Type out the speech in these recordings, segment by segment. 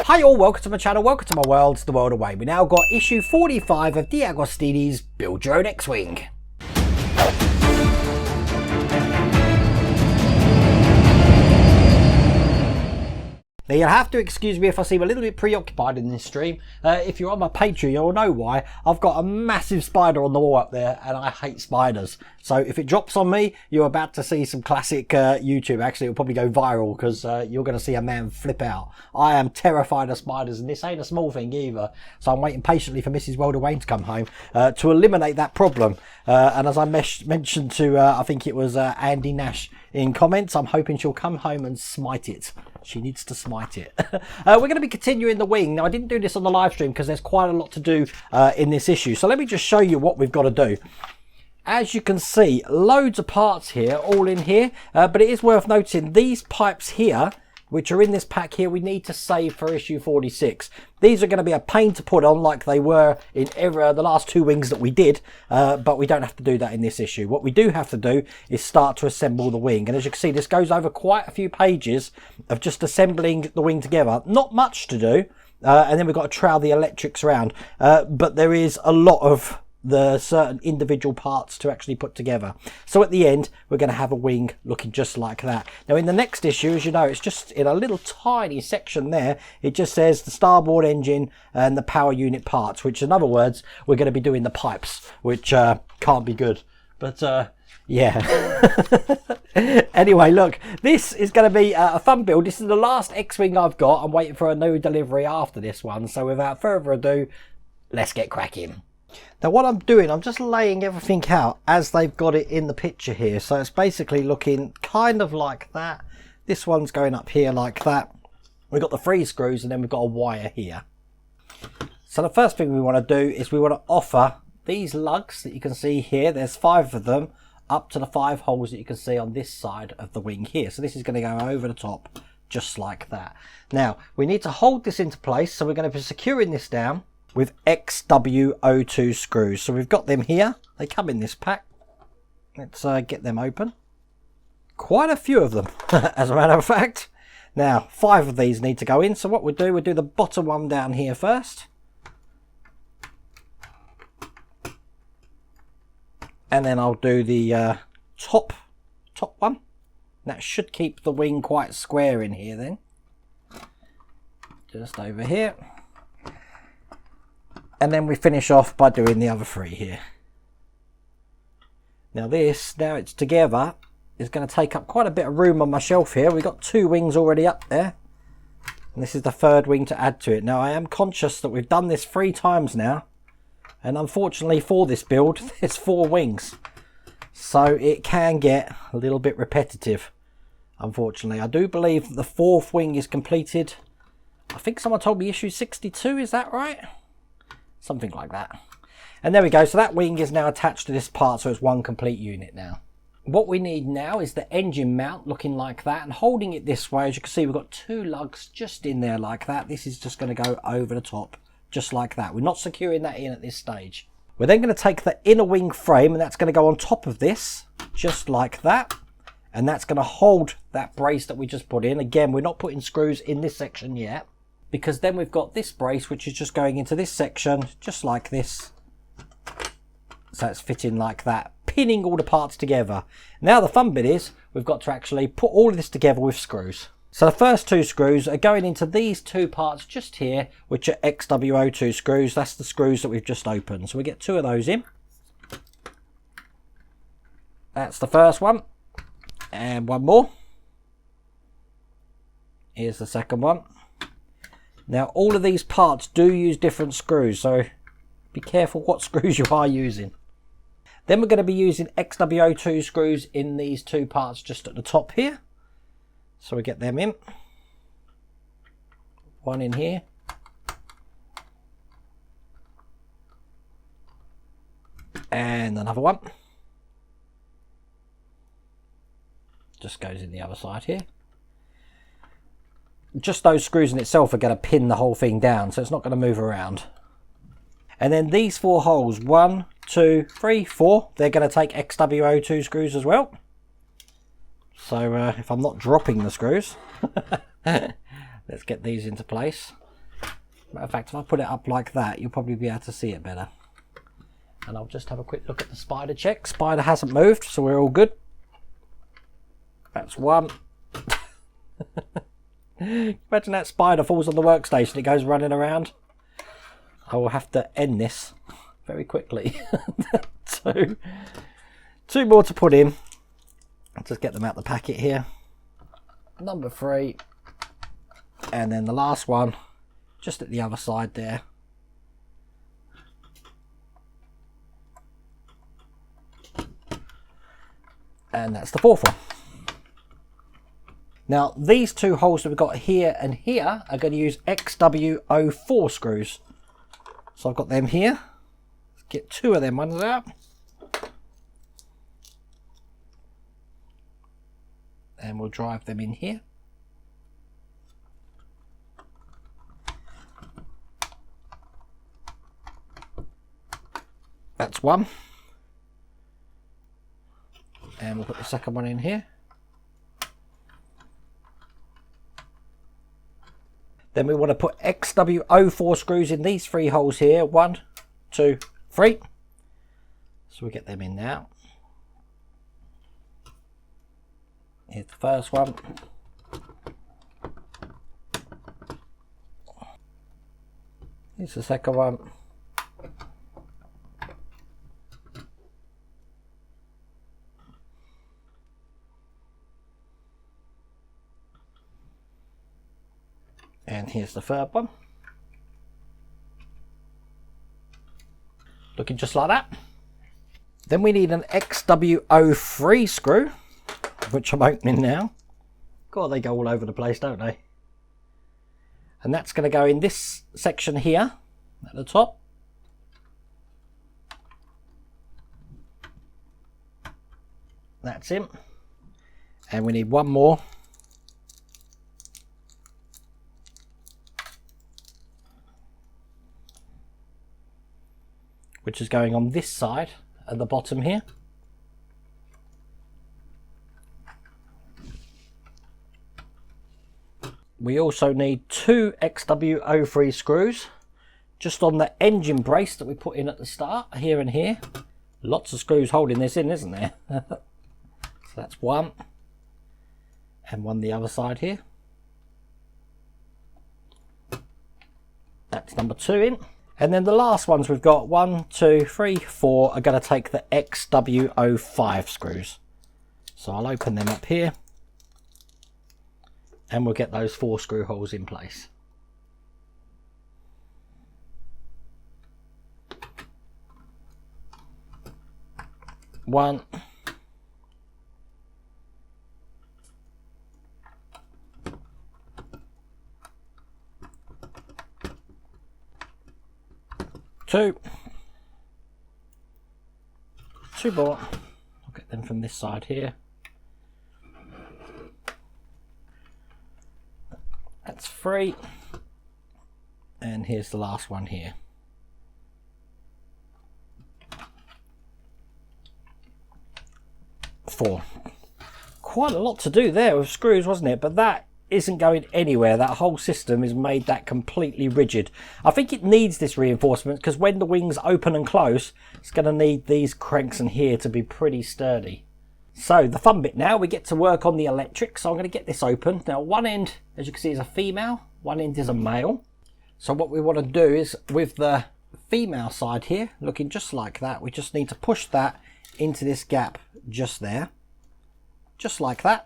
Hi all, welcome to my channel, welcome to my world, the world away. We now got issue 45 of Deagostini's Build Your Own X-Wing. Now you'll have to excuse me if I seem a little bit preoccupied in this stream. If you're on my Patreon, you'll know why. I've got a massive spider on the wall up there and I hate spiders. So if it drops on me, you're about to see some classic YouTube. Actually, it'll probably go viral because you're going to see a man flip out. I am terrified of spiders and this ain't a small thing either. So I'm waiting patiently for Mrs. Welder Wayne to come home to eliminate that problem. And as I mentioned to, I think it was Andy Nash in comments, I'm hoping she'll come home and smite it. She needs to smite it. We're going to be continuing the wing. Now, I didn't do this on the live stream because there's quite a lot to do in this issue. So let me just show you what we've got to do. As you can see, loads of parts here, all in here. But it is worth noting these pipes here, which are in this pack here, we need to save for issue 46. These are going to be a pain to put on like they were in the last two wings that we did, but we don't have to do that in this issue. What we do have to do is start to assemble the wing. And as you can see, this goes over quite a few pages of just assembling the wing together. Not much to do, and then we've got to trowel the electrics around, but there is a lot of the certain individual parts to actually put together. So at the end, we're going to have a wing looking just like that. Now in the next issue, as you know, it's just in a little tiny section there. It just says the starboard engine and the power unit parts, which in other words, we're going to be doing the pipes, which can't be good. But yeah. Anyway, look, this is going to be a fun build. This is the last X-Wing I've got. I'm waiting for a new delivery after this one. So without further ado, let's get cracking. Now what I'm doing, I'm just laying everything out as they've got it in the picture here. So it's basically looking kind of like that. This one's going up here like that. We've got the 3 screws and then we've got a wire here. So the first thing we want to do is we want to offer these lugs that you can see here. There's 5 of them up to the 5 holes that you can see on this side of the wing here. So this is going to go over the top just like that. Now we need to hold this into place. So we're going to be securing this down with XWO2 screws. So we've got them here. They come in this pack. Let's get them open. Quite a few of them, as a matter of fact. Now, 5 of these need to go in. So what we'll do the bottom one down here first. And then I'll do the top one. That should keep the wing quite square in here then. Just over here. And then we finish off by doing the other 3 here. Now it's together, is going to take up quite a bit of room on my shelf here. We've got 2 wings already up there. And this is the 3rd wing to add to it. Now I am conscious that we've done this 3 times now. And unfortunately for this build, there's 4 wings. So it can get a little bit repetitive, unfortunately. I do believe that the 4th wing is completed. I think someone told me issue 62, is that right? Something like that. And there we go. So that wing is now attached to this part, so it's one complete unit now. What we need now is the engine mount looking like that, and holding it this way. As you can see, we've got 2 lugs just in there like that. This is just going to go over the top just like that. We're not securing that in at this stage. We're then going to take the inner wing frame, and that's going to go on top of this just like that, and that's going to hold that brace that we just put in. Again, we're not putting screws in this section yet, because then we've got this brace which is just going into this section just like this. So it's fitting like that, pinning all the parts together. Now the fun bit is we've got to actually put all of this together with screws. So the first 2 screws are going into these 2 parts just here, which are XWO2 screws. That's the screws that we've just opened. So we get 2 of those in. That's the first one. And 1 more. Here's the second one. Now all of these parts do use different screws, so be careful what screws you are using. Then we're going to be using XWO2 screws in these 2 parts just at the top here. So we get them in. 1 in here. And another one. Just goes in the other side here. Just those screws in itself are going to pin the whole thing down, so it's not going to move around. And then these 4 holes, 1, 2, 3, 4, they're going to take XWO2 screws as well. So if I'm not dropping the screws, let's get these into place. Matter of fact, if I put it up like that, you'll probably be able to see it better. And I'll just have a quick look at the spider check. Spider hasn't moved, so we're all good. That's one. Imagine that spider falls on the workstation, it goes running around. I will have to end this very quickly. Two more to put in. I'll just get them out the packet here. Number 3. And then the last one, just at the other side there. And that's the 4th one. Now these 2 holes that we've got here and here are going to use XW04 screws. So I've got them here. Let's get 2 of them ones out. And we'll drive them in here. That's one. And we'll put the second one in here. Then we want to put XW04 screws in these 3 holes here. 1, 2, 3. So we get them in now. Here's the first one. Here's the second one. And here's the third one. Looking just like that. Then we need an XW03 screw, which I'm opening now. God, they go all over the place, don't they? And that's going to go in this section here at the top. That's it. And we need one more. Which is going on this side at the bottom here. We also need 2 XW03 screws just on the engine brace that we put in at the start, here and here. Lots of screws holding this in, isn't there? So that's one. And one the other side here. That's number 2 in. And then the last ones we've got 1, 2, 3, 4 are going to take the XW05 screws. So I'll open them up here and we'll get those 4 screw holes in place. One. Two more. I'll get them from this side here. That's 3. And here's the last one here. 4. Quite a lot to do there with screws, wasn't it? But that isn't going anywhere. That whole system has made that completely rigid. I think it needs this reinforcement because when the wings open and close, it's going to need these cranks in here to be pretty sturdy. So the fun bit now, we get to work on the electric. So I'm going to get this open. Now one end, as you can see, is a female, one end is a male. So what we want to do is with the female side here, looking just like that, we just need to push that into this gap just there, just like that.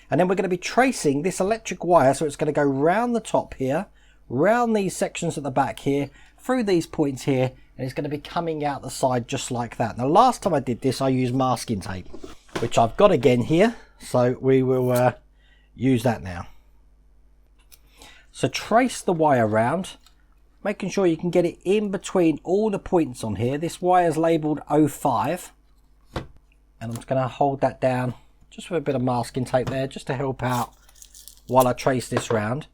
And then we're going to be tracing this electric wire, so it's going to go round the top here, round these sections at the back here, through these points here, and it's going to be coming out the side just like that. Now last time I did this I used masking tape, which I've got again here, so we will use that now. So trace the wire round, making sure you can get it in between all the points on here. This wire is labelled 05, and I'm just going to hold that down just with a bit of masking tape there, just to help out while I trace this round.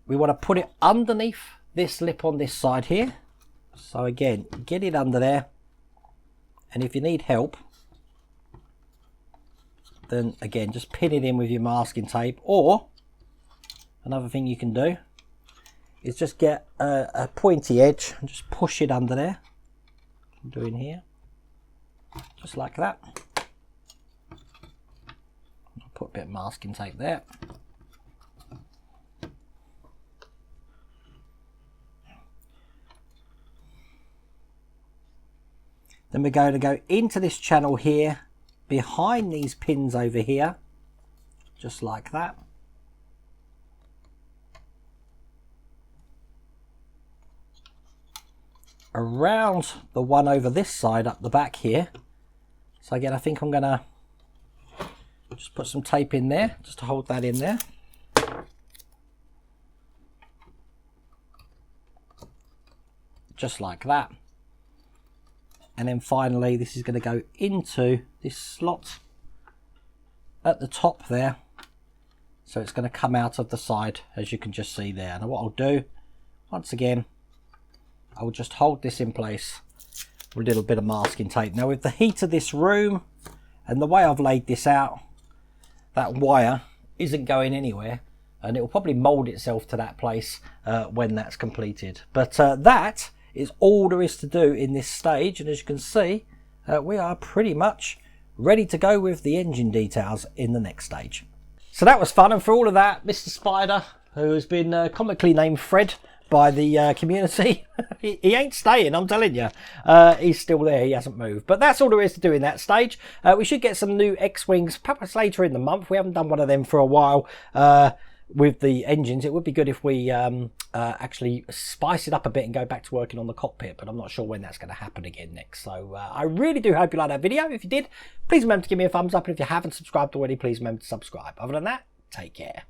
We want to put it underneath this lip on this side here. So again, get it under there. And if you need help, then again, just pin it in with your masking tape. Or, another thing you can do is just get a pointy edge and just push it under there. I'm doing here, just like that. I'll put a bit of masking tape there. Then we're going to go into this channel here, behind these pins over here, just like that. Around the one over this side up the back here. So again, I think I'm going to just put some tape in there, just to hold that in there. Just like that. And then finally, this is going to go into this slot at the top there. So it's going to come out of the side, as you can just see there. Now what I'll do, once again, I will just hold this in place with a little bit of masking tape. Now with the heat of this room and the way I've laid this out, that wire isn't going anywhere, and it will probably mold itself to that place when that's completed. But that is all there is to do in this stage, and as you can see, we are pretty much ready to go with the engine details in the next stage. So that was fun, and for all of that, Mr. Spider, who has been comically named Fred by the community, he ain't staying, I'm telling you. He's still there, he hasn't moved. But that's all there is to do in that stage. We should get some new X-Wings perhaps later in the month. We haven't done one of them for a while. With the engines, it would be good if we actually spice it up a bit and go back to working on the cockpit, but I'm not sure when that's going to happen again next. So I really do hope you liked that video. If you did, please remember to give me a thumbs up, and if you haven't subscribed already, please remember to subscribe. Other than that, take care.